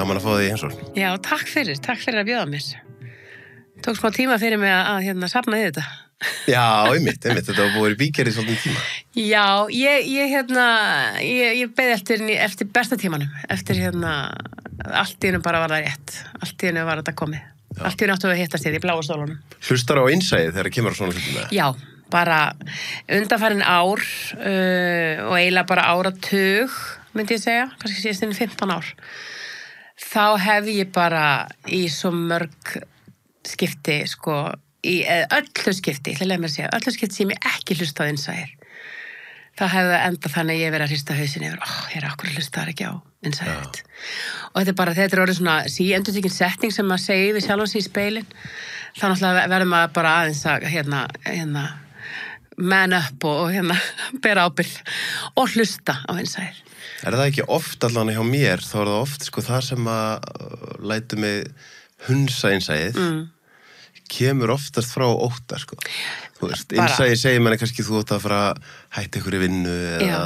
gaman að fá þig í heimsókn. Já, takk fyrir að bjóða mér. Tók smá tíma fyrir mig að safna í þetta. Já, einmitt, þetta var búið í bígerði svolítið tíma. Já, ég beði eftir besta tímanum, eftir allt í hennu bara var það rétt, allt í hennu var þetta komið, já. Allt í hennu áttu að hittast í bláa stólunum. Hlustar á innsæið þegar kemur á svona hlutum með? Já, bara undanfarin ár og eiginlega bara áratug, myndi ég segja, kannski síðast inn 15 ár. Þá hef ég bara í svo mörg skipti, sko, í öllu skipti, ég ætla að leið mér að segja, öllu skipti sem ég ekki hlusta á innsæðir. Það hefði það endað þannig að ég verið að hrista hausin yfir, ég er akkur hlustaðar ekki á innsæðið. Og þetta er orðið svona síendurtekin setning sem maður segir við sjálfan sig í speilin. Þá náttúrulega verður maður bara aðeins að man up og bera ábyrgð og hlusta á innsæðir. Er það ekki oft allan hjá mér, þá er það oft sko það sem að lætur mig hunsa innsæðið, kemur oftast frá ótta, sko. Þú veist, innsæði segir manni kannski þú átt að fara að hætta ykkur í vinnu eða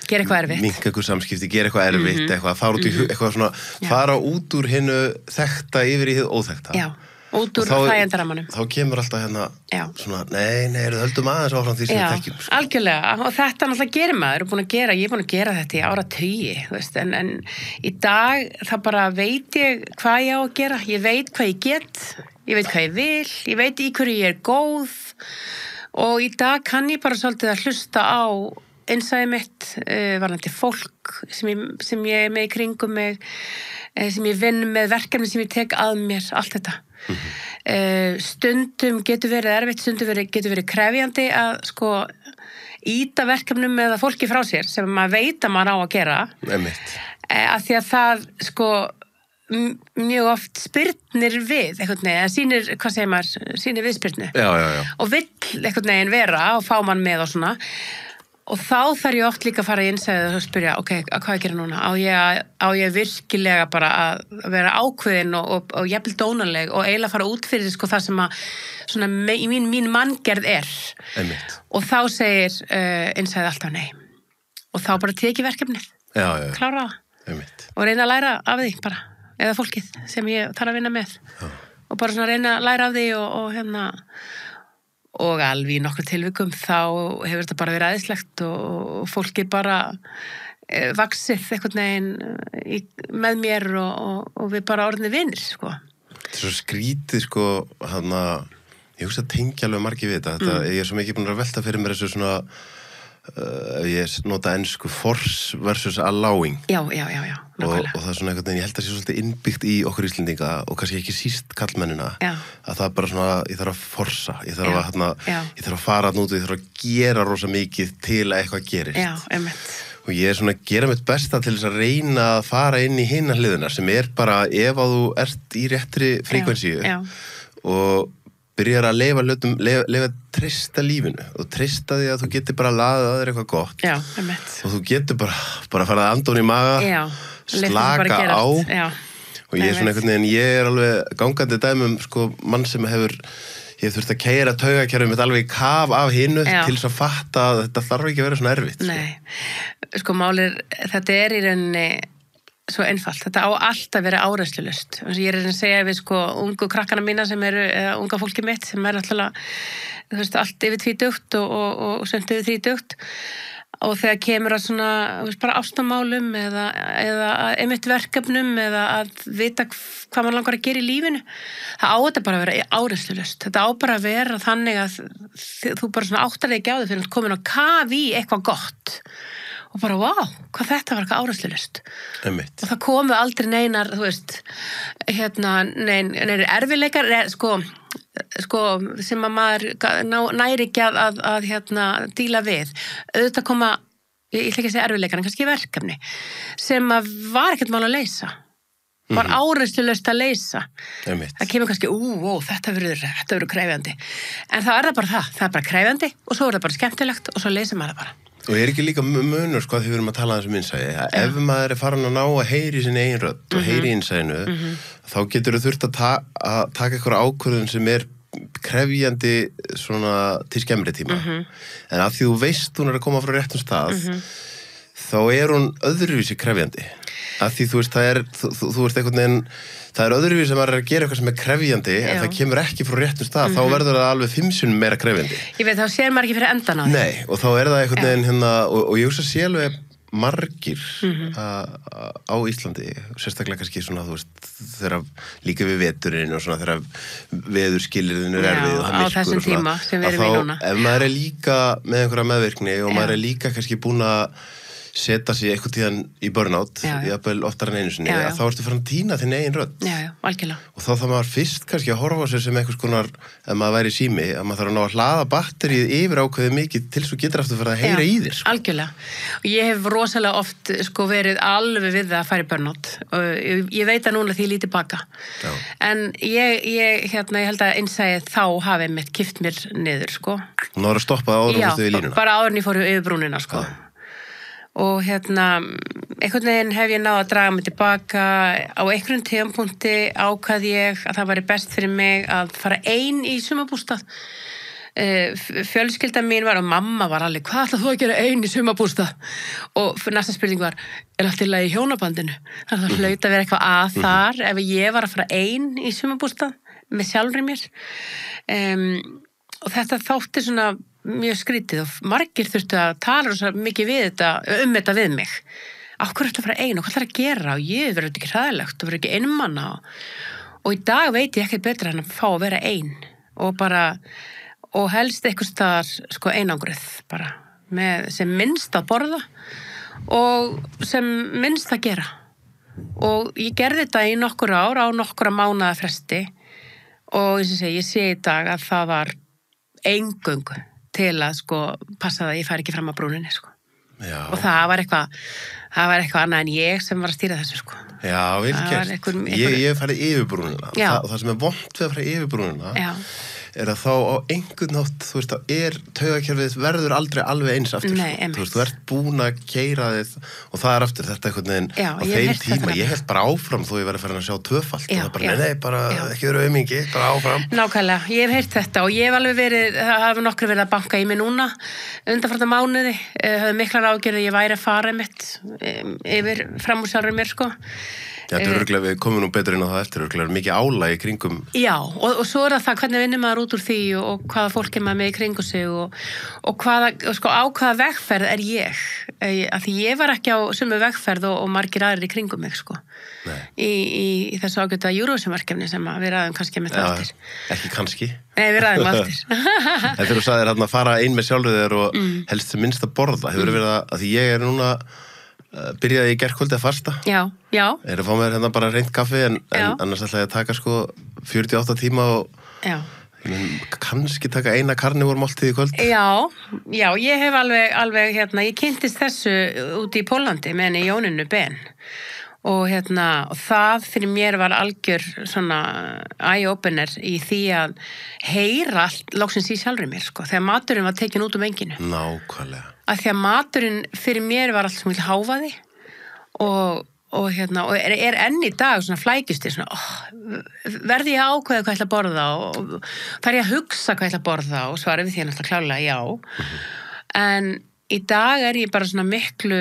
gera eitthvað erfitt. Minnka ykkur samskipti, gera eitthvað erfitt, eitthvað, fara út í eitthvað svona, fara út úr hinnu þekkta yfir í hið óþekkta. Já, út úr þægindaramanum. Þá kemur alltaf svona, nei, höldum aðeins áfram því sem við þekkjum. Já, algjörlega, og þetta náttúrulega gerir maður, ég er búin að gera þetta í áratugi, þú veist, en í dag það bara veit ég hvað ég á að gera, ég veit hvað ég get, ég veit hvað ég vil, ég veit í hverju ég er góð og í dag kann ég bara svolítið að hlusta á innsæði mitt, varðandi fólk sem ég er með í kringum mig, sem ég vinn með verkefni sem ég tek að mér, allt þetta. Stundum getur verið erfitt, stundum getur verið krefjandi að sko íta verkefnum eða fólki frá sér sem maður veit að maður á að gera. Af því að það sko mjög oft spyrnir við einhvern veginn, sýnir viðspyrnu og vill einhvern veginn vera og fá mann með og svona og þá þarf ég oft líka að fara í innsæðið og spyrja, hvað ég gera núna? Á ég virkilega bara að vera ákveðin og jafnvel dónaleg og eiginlega fara út fyrir sko það sem að svona mín manngerð er. Og þá segir innsæðið alltaf nei og þá bara teki verkefnið, klára það og reyna að læra af því bara eða fólkið sem ég þarf að vinna með og bara svona reyna að læra af því og alveg í nokkur tilvikum þá hefur þetta bara verið æðislegt og fólkið bara vaxið einhvern veginn með mér og við bara orðinni vinir, sko. Þetta er svo skrítið, sko, ég hugsa að tengja alveg margir við þetta, ég er svo mikið búin að velta fyrir mér þessu svona ég nota ensku force versus allowing já, og það er svona einhvern veginn, ég held að sé svolítið innbyggt í okkur Íslendinga og kannski ekki síst kallmennina að það er bara svona, ég þarf að forsa ég þarf að fara út og ég þarf að gera rosa mikið til að eitthvað gerist og ég er svona að gera mitt besta til þess að reyna að fara inn í hina hliðina sem er bara ef að þú ert í réttri frekvensíu og byrjar að lifa treysta lífinu og treysta því að þú getur bara laðið að þér eitthvað gott og þú getur bara að fara að anda hún í maga slaka á og ég er svona einhvern veginn, ég er alveg gangandi dæmum sko mann sem ég þurft að keyra taugakerfið mitt alveg í kaf af hinu til þess að fatta að þetta þarf ekki að vera svona erfitt. Nei, sko málir, þetta er í rauninni svo einfalt, þetta á alltaf verið áreynslulaust. Ég er að segja við sko ungu krakkana mína sem eru, eða unga fólki mitt sem er alltaf, þú veist, allt yfir 20 og sumt yfir 30 og þegar kemur að svona, þú veist, bara ástamálum eða einmitt verkefnum eða að vita hvað maður langar að gera í lífinu, það á þetta bara að vera áreynslulaust. Þetta á bara að vera þannig að þú bara svona áttar þig ekki á þig fyrir að komin á kaf í eitthvað gott og bara, hvað þetta var eitthvað áreynslulaust. Og það komu aldrei neinar, þú veist, neinir erfiðleikar, sko, sem að maður næri ekki að díla við. Auðvitað koma, ég ætla ekki að segja erfiðleikar, en kannski verkefni, sem að var ekkert mál að leysa. Var áreynslulaust að leysa. Það kemur kannski, þetta verður krefjandi. En þá er það bara það er bara krefjandi og svo er það bara skemmtilegt og svo leysir maður það bara. Og er ekki líka munur, sko, því við erum að tala þessum innsæði. Ef maður er farin að ná að heyri sinni eigin rödd og heyri innsæðinu, þá getur þú þurft að taka eitthvað ákvörðun sem er krefjandi svona til skemmri tíma. En af því þú veist hún er að koma frá réttum stað, þá er hún öðruvísi krefjandi. Að því þú veist, þú veist einhvern veginn, það öðruvís sem maður að gera eitthvað sem krefjandi, en það kemur ekki frá réttum stað, þá verður það alveg 5 sinnum meira krefjandi. Ég veit, þá sér maður ekki fyrir endan á því. Nei, og þá það einhvern veginn og ég hugsa sé alveg margir á Íslandi, sérstaklega kannski svona, þú veist, þegar líka við veturinn og svona þegar veðurskilyrðin erfið og það myrkur á þessum tíma sem við erum í núna. Ef maður líka með einhverja meðvirkni og maður líka kannski búin að setja sig eitthvað tíðan í burnout, jafnvel oftar en einu sinni, þá ertu farin að týna þinn eigin rödd. Já, algjörlega. Og þá þarf maður fyrst kannski að horfa á sig sem einhvers konar, ef maður væri í sími, að maður þarf að ná að hlaða batterið yfir ákveðið mikið til svo getur aftur fyrir að heyra í þér. Algjörlega. Og ég hef rosalega oft verið alveg við það að fara í burnout. Og ég veit að núna því ég líti baka. En ég held að innsæði þá hafi mitt kipt mér niður, Nú er að stoppa áður og í línuna. Bara áður en ég fór yfir brúnina, Og einhvern veginn hef ég náð að draga mig tilbaka á einhverjum tímapunkti ákvað ég að það væri best fyrir mig að fara ein í sumarbústað. Fjölskylda mín var og mamma var alveg, hvað ætlað þú að gera ein í sumarbústað? Og næsta spurning var, allt í lagi í hjónabandinu? Það hlaut að vera eitthvað að þar ef ég var að fara ein í sumarbústað með sjálfri mér. Og þetta þótti svona mjög skrítið og margir þurftu að tala svo mikið þetta við mig. Af hverju ertu að fara ein og hvað ætlar að gera og ég verður ekki hræðilegt og verður ekki einmanna og í dag veit ég ekkert betra en að fá að vera ein og helst eitthvað staðar einangruð bara með sem minnst að borða og sem minnst að gera og ég gerði þetta í nokkur ár á nokkura mánaða fresti og ég sé í dag að það var eingöngu til að passa það að ég færi ekki fram á brúninni og það var eitthvað annað en ég sem var að stýra þessu Já, vel gert. Ég farið yfir brúnina og það sem er vont við að fara yfir brúnina er að þá á einhvern nátt, þú veist, taugakerfið verður aldrei alveg eins aftur. Nei, þú veist, þú ert búin að keyra þið og það aftur þetta einhvern veginn á þeim tíma. Ég held bara áfram þó ég verið að fara að sjá tvöfalt og það bara, nei, bara ekki vera aumingi, bara áfram. Nákvæmlega, ég hef heyrt þetta og ég hef alveg það hafa nokkru verið að banka í mig núna undanfarna mánuði, höfðu miklar ágjörði ég væri að fara yfir fram úr sjálfur mér, Já, þetta örgulega, við komum nú betur inn á það eftir, örgulega mikið álag í kringum. Já, og svo það hvernig vinnur maður út úr því og hvaða fólk maður með í kringu sig og hvaða, á hvaða vegferð er ég. Af því ég var ekki á sömu vegferð og margir aðrir í kringum mig, í þessu ágæta Eurovision-verkefni sem við ræðum kannski með það eftir. Ekki kannski. Nei, við ræðum eftir. En þegar þú sagðir að fara ein með sjálfur þér og helst sem minnst að borða, hefur verið að því ég núna byrjaði í gærkvöldi að fasta. Já. Að fá mér bara reynt kaffi en annars ætla ég að taka 48 tíma og kannski taka eina karnivórmáltíð í kvöld. Já, ég hef alveg ég kynntist þessu út í Pólandi með henni Jónínu Ben og það fyrir mér var algjör svona eye-opener í því að heyra allt loksins í sjálfri mér, þegar maturinn var tekin út enginu. Nákvæmlega. Að því að maturinn fyrir mér var allt sem vil háfa því og er enn í dag svona flækjustir verði ég að ákveða hvað ég ætla að borða og þarf ég að hugsa hvað ég ætla að borða og svara við því að náttúrulega klálega já en í dag er ég bara svona miklu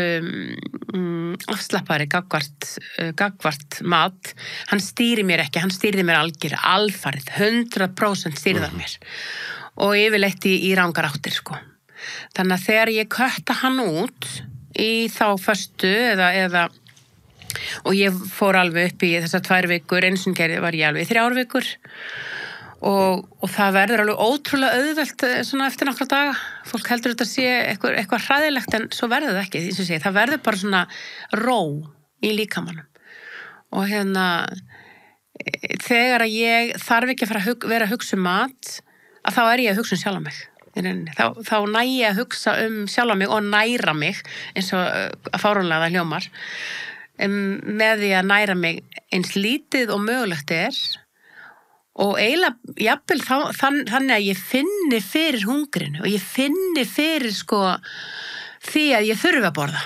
afslappari gagvart mat hann stýri mér ekki, hann stýrði mér alfarið, 100% stýrði það mér og yfirleitt í rangar áttir þannig að þegar ég kötta hann út í þá föstu eða og ég fór alveg upp í þessar 2 vikur, eins og var ég alveg í 3 vikur og það verður alveg ótrúlega auðvelt svona eftir nokkra daga fólk heldur þetta sé eitthvað hræðilegt en svo verður það ekki, eins og sé, það verður bara svona ró í líkamanum og þegar að ég þarf ekki að fara að vera að hugsa mat að þá er ég að hugsa sjálf mig þá næ ég að hugsa sjálf mig og næra mig eins og að fáránlega það hljómar með því að næra mig eins lítið og mögulegt er og eiginlega jafnvel þannig að ég finni fyrir hungrinu og ég finni fyrir því að ég þurfi að borða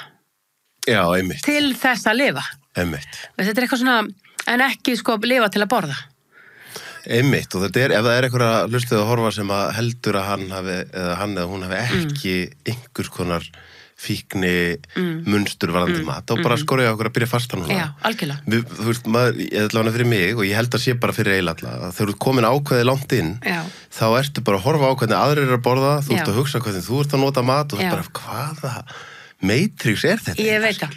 Já, einmitt til þess að lifa Einmitt Þetta er eitthvað svona, en ekki lifa til að borða Einmitt, og þetta ef það einhverja hlustuð að horfa sem að heldur að hann eða hún hafi ekki einhvers konar fíkni munstur varandi mat og bara skorja okkur að byrja fasta núna. Já, algjörlega. Þú veist, ég ætla hana fyrir mig og ég held að sé bara fyrir eiginlega að þegar þú ert komin ákveðið langt inn þá ertu bara að horfa á hvernig aðrir að borða, þú ert að hugsa hvernig þú ert að nota mat og þú bara, hvaða Matrix þetta? Ég veit það.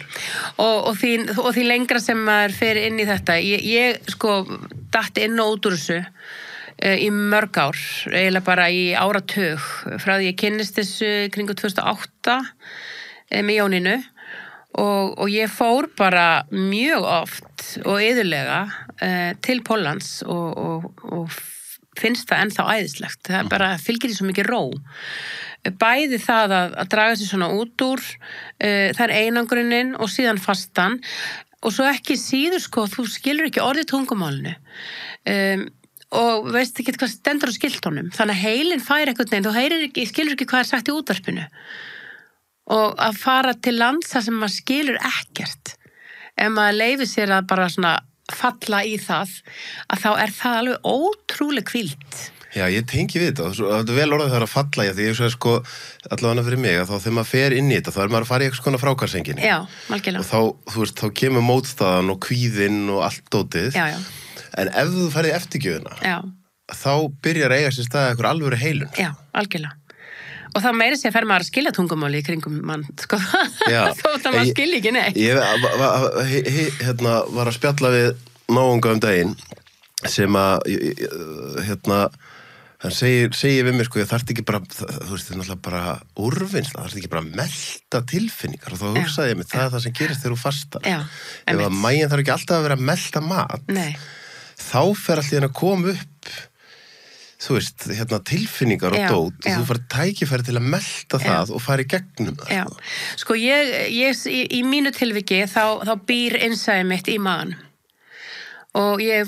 Og því lengra sem maður fer inn í þetta, ég sko datt inn og út úr þessu í mörg ár, eiginlega bara í áratug, frá því ég kynnist þessu kringu 2008 með Jónínu og ég fór bara mjög oft og iðulega til Póllands og finnst það ennþá æðislegt. Það bara fylgir því svo mikið ró. Bæði það að draga sig svona út úr, það er einangrunin og síðan fastan og svo ekki síður sko, þú skilur ekki orðið tungumálinu. Og veist ekki hvað stendur á skiltunum. Þannig að heilin fær eitthvað neinn, þú skilur ekki hvað er sagt í útvarpinu. Og að fara til lands þar sem maður skilur ekkert. Ef maður leyfir sér að bara svona falla í það, að þá er það alveg ótrúleg hvíld. Já, ég tengi við þetta. Það er vel orðið þar að falla í því ég sagði sko, allavega fyrir mig, að þá þegar maður fer inn í þetta, þá er maður að fara í eitthvað svona frákarsenginni. Já, algjörlega. Og þá, þú veist, þá kemur mótstaðan og kvíðinn og allt dótið. Já. En ef þú ferði eftirgjöfuna, þá byrjar að eiga sér staðið eitthvað alvöru heilun. Já, algjörlega. Og þá meiri sig að fer maður að skilja tungumáli í kringum mann, sko. Þótt að maður skilja ekki neitt. Ég var að spjalla við náunga daginn sem að, hann segir við mér, sko, ég þarft ekki bara, þú veist, þetta er náttúrulega bara úrvinnsla, þarft ekki bara að melta tilfinningar og þá hugsaði ég mig, það er það sem gerist þegar þú fastar. Ef að maginn þarf ekki alltaf að vera að melta mat. Nei. Þá fer allir að koma upp þú veist, tilfinningar og dót og þú fær tækifæri til að melta það og fara í gegnum það. Sko ég í mínu tilviki þá býr innsæðið mitt í maganum og ég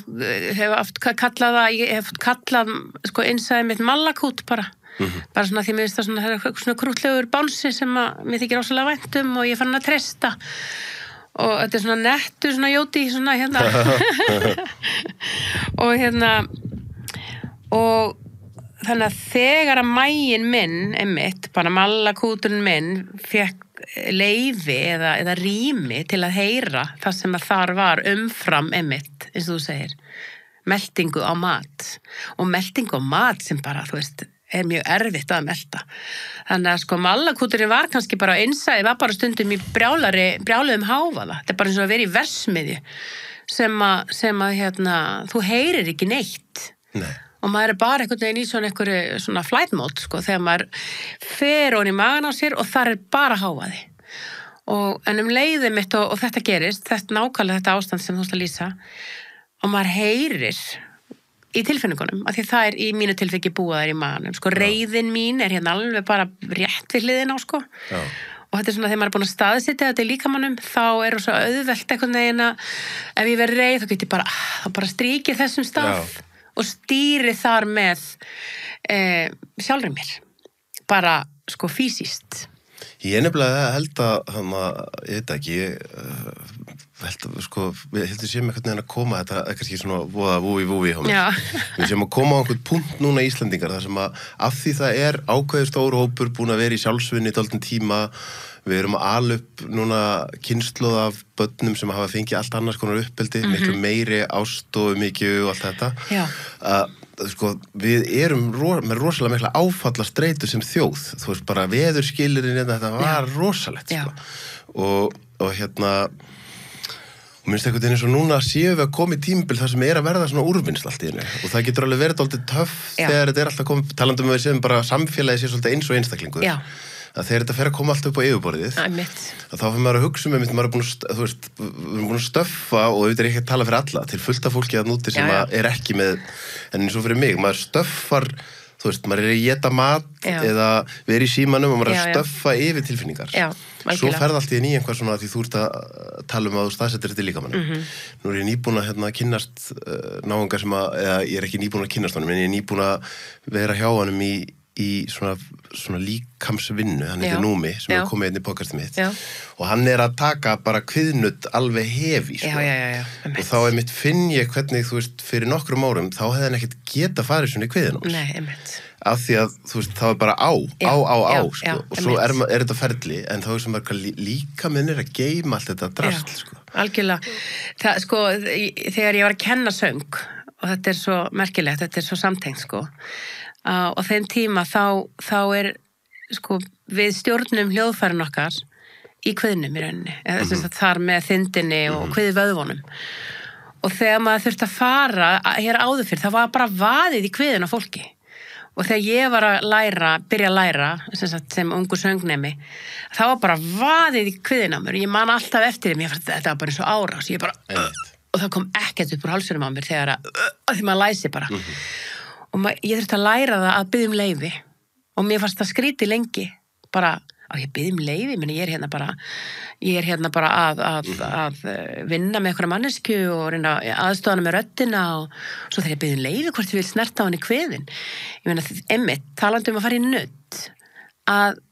hef kallað sko innsæðið mitt mallakút bara svona því mér finnst það svona krútlegur bánsi sem að mér þykir ósvalega vænt og ég fann að treysta og þetta er svona nettur, svona jóti, svona og þannig að þegar að maginn minn, einmitt, bara mallakúturinn minn, fekk leyfi eða rými til að heyra það sem að þar var umfram, einmitt, eins og þú segir, meltingu á mat og meltingu á mat sem bara, þú veist, er mjög erfitt að melta. Þannig að sko mallakúturinn var kannski bara innsæði, var bara stundum í brjáluðum hávaða. Þetta er bara eins og að vera í versmiðju sem að þú heyrir ekki neitt. Nei. Og maður er bara einhvern veginn í svona flight mode, sko, þegar maður fer ofan í magan á sér og þar er bara hávaði. En leiðið mitt og þetta gerist, nákvæmlega þetta ástand sem þú veist að lýsa, og maður heyrir í tilfinningunum, af því það er í mínu tilfengi búaðar í maganum. Sko, reiðin mín er hérna alveg bara rétt við hliðina á, sko. Já. Og þetta er svona, þegar maður er búin að staðsetja þetta í líkamannum, þá er það svo auðvelt einhvern veginn að ef ég verð reið, þá get ég bara strýkið þessum stað og stýri þar með sjálfri mér. Bara, sko, fysiskt. Ég nefnilega held að, ég veit ekki, ég held að sé með hvernig að koma þetta, kannski svona vúi hjá mér. Við séum að koma á einhvern punkt núna Íslendingar, þar sem að af því það er ákveðið stór hópur búin að vera í sjálfsvinni dálítinn tíma, við erum að ala upp núna kynslóð af börnum sem hafa fengið allt annars konar uppeldi, miklu meiri ást og mikið og allt þetta. Já. Sko, við erum með rosalega mikla áfallastreitu sem þjóð, þú veist, bara veðurskilirinn þetta var rosalegt, sko. Og og minnst einhvern veginn eins og núna séum við að koma í tímabil þar sem er að verða svona úrvinnsla allt í henni og það getur alveg verið dálítið töff þegar þetta er alltaf komið, talandum við sem bara samfélagi sé svolítið eins og einstaklingur. Já. Að þegar þetta fer að koma alltaf upp á yfirborðið þá fyrir maður að hugsa maður er búin að stöffa og þetta er ekki að tala fyrir alla til fullt af fólki að núti sem er ekki með en eins og fyrir mig, maður stöffar þú veist, maður er að éta mat eða vera í símanum og maður er að stöffa yfir tilfinningar. Svo ferð allt í en í einhver svona því þú ert að tala að þú staðsettir þetta í líkamannum. Nú er ég nýbúin að kynnast náungar sem eða ég er ekki nýbúin að kynnast honum en ég er nýbúin að vera hjá honum í svona líkamsvinnu, hann heitir Númi sem er komið inn í podcastið mitt og hann er að taka bara kviðnutt alveg hefi sko. Og þá finn ég hvernig þú veist fyrir nokkrum árum þá hefði hann ekkert geta farið svona í kviðin Nei, einmitt. af því að, þú veist, það er bara á, sko, og svo er þetta ferli, en þá er sem að líka minnir að geyma allt þetta drasl, sko. Algjörlega. Það, sko, þegar ég var að kenna söng, og þetta er svo merkilegt, þetta er svo samtengt, sko, og þeim tíma þá er, sko, við stjórnum hljóðfærin okkar í kviðnum í rauninni, eða þar með þindinni og kviðvöðvunum. Og þegar maður þurfti að fara, hér áður fyrir, það var bara vaðið í kviðin á fólki. Og þegar ég var að byrja að læra, sem ungur söngnemi, þá var bara vaðið í kviðin á mér. Ég man alltaf eftir þeim, þetta var bara eins og árás. Og það kom ekkert upp úr hálsunum á mér þegar því maður læsi bara. Og ég þurfti að læra það að biðja leyfi. Og mér fannst það skrítið lengi, bara, ég biðja leyfi, menn ég er hérna bara að vinna með einhverja mannesku og reyna aðstofana með röddina og svo þegar ég biðja leyfi hvort ég vil snerta á henni kviðin. Ég meina, einmitt, talandi að fara í nudd, að,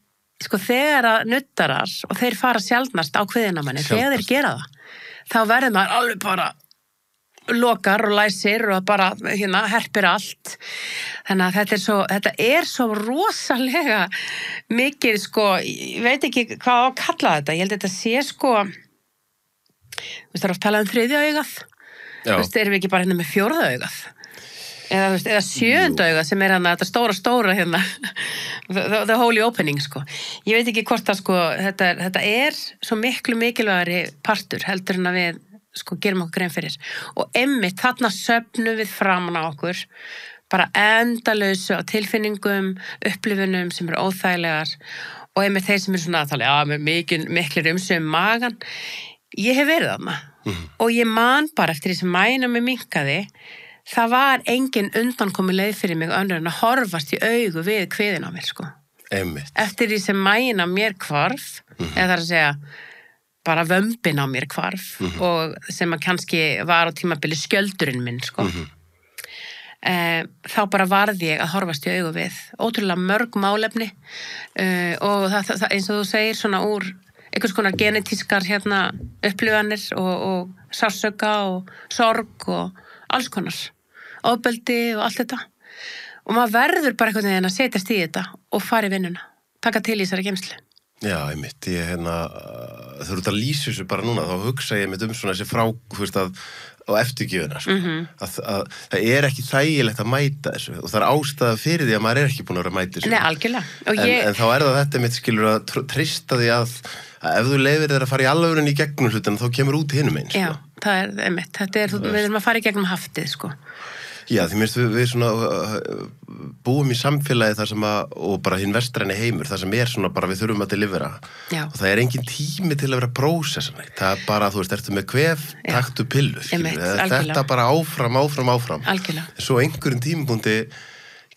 sko, þegar að nuddarar, og þeir fara sjaldnast á kviðina manni, þegar þeir gera það, þá verður maður alveg bara lokar og læsir og bara, herpir allt. Þannig að þetta er svo rosalega mikið, sko, ég veit ekki hvað að kalla þetta. Ég held að þetta sé, sko, þú veist, það er oft talað þriðja augað. Þú veist, erum við ekki bara með fjórða augað? Eða sjöunda augað sem er þetta stóra the holy opening, sko. Ég veit ekki hvort að, sko, þetta er svo miklu mikilvægari partur heldur en að við, sko, gerum okkur grein fyrir. Og einmitt, þarna söfnum við framan á okkur, bara endalausu á tilfinningum, upplifunum sem eru óþægilegar, og einmitt þeir sem eru svona aðtalið, með miklir umsvið magan. Ég hef verið þarna, og ég man bara eftir því sem mæna mig minnkaði, það var engin undankomi leið fyrir mig önnur en að horfast í augu við kviðin á mér, sko. Einmitt. Eftir því sem mæna mér hvarf, eða það að segja, bara vömbin á mér hvarf, og sem að kannski var á tímabili skjöldurinn minn, sko. Þá bara varði ég að horfast í augu við ótrúlega mörg málefni, og það eins og þú segir svona úr einhvers konar genetískar upplifanir og sársauka og sorg og alls konar ofbeldi og allt þetta, og maður verður bara einhvern veginn að setjast í þetta og fara í vinnuna, taka til í þessari geymslu. Já, einmitt, þú eru að lýsa þessu bara núna, þá hugsa ég einmitt svona þessi frá, þú veist, á eftirgjöfuna, sko. Að það er ekki þægilegt að mæta þessu, og það er ástæða fyrir því að maður er ekki búin að vera að mæta þessu. Nei, algjörlega. En þá er það þetta mitt, skilur, að treysta því að ef þú leyfir þér að fara í alvörun í gegnum hlutin, þá kemur út hinum einn, sko. Já, það er einmitt, við erum að fara í gegnum haftið, sko. Já, því minnst við svona búum í samfélagi þar sem og bara hinn vestræni heimur, þar sem er svona bara við þurfum að delivera. Já. Og það er engin tími til að vera prósessa neitt. Það er bara, þú veist, ertu með kvef, taktu pillu, þetta bara áfram. Algjörlega. En svo einhverjum tímapunkti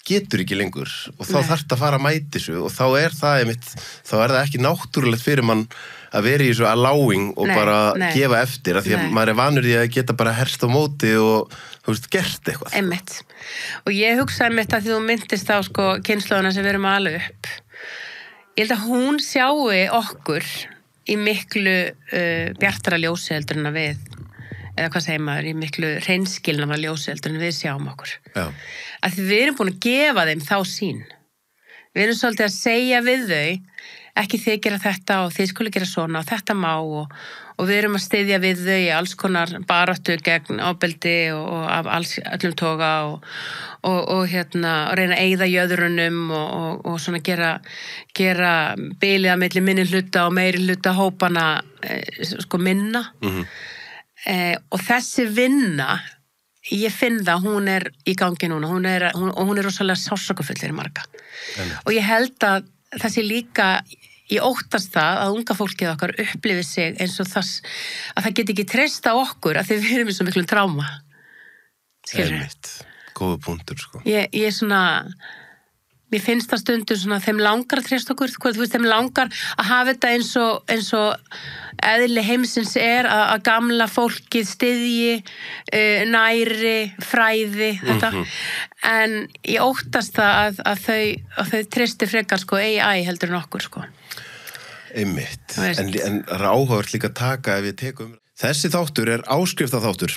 getur ekki lengur og þá þarf að fara að mæti þessu, og þá er það ekki náttúrulegt fyrir mann að vera í þessu allowing og bara gefa eftir, af því að maður er vanur í að geta bara herst á móti og, þú veist, gert eitthvað. Einmitt. Og ég hugsaði einmitt að því þú myndist á, sko, kynslóðuna sem við erum að ala upp. Ég held að hún sjáu okkur í miklu bjartara ljósi heldur en að við, eða hvað segir maður, í miklu hreinskilnara ljósi heldur en við sjáum okkur. Já. Að því við erum búin að gefa þeim þá sýn. Við erum svolítið að segja við þau, ekki þið gera þetta og þið skuli gera svona og þetta má, og við erum að styðja við þau í alls konar baráttu gegn ofbeldi og af öllum toga og reyna að eyða jöðrunum og svona gera bilið að milli minni hluta og meiri hluta hópana sko minna. Og þessi vinna, ég finn það, hún er í gangi núna, hún er rosalega sársaukafullir fyrir marga. Og ég held að það sé líka, ég óttast það að unga fólkið okkar upplifi sig eins og að það geti ekki treysta okkur að við erum í svo miklum tráma. Skilur? Góða punktur, sko. Ég svona, mér finnst það stundum svona, þeim langar að treysta okkur, þú veist, þeim langar að hafa þetta eins og eðli heimsins er að gamla fólkið styðji, næri, fræði, þetta. En ég óttast það að þau treysti frekar, sko, AI heldur en okkur, sko. Einmitt. En áhugavert líka að taka ef ég tekum Þessi þáttur áskriftaþáttur.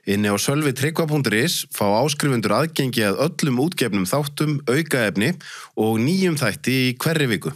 Inni á sölvitryggva.is fá áskrifundur aðgengi að öllum útgefnum þáttum, aukaefni og nýjum þætti í hverri viku.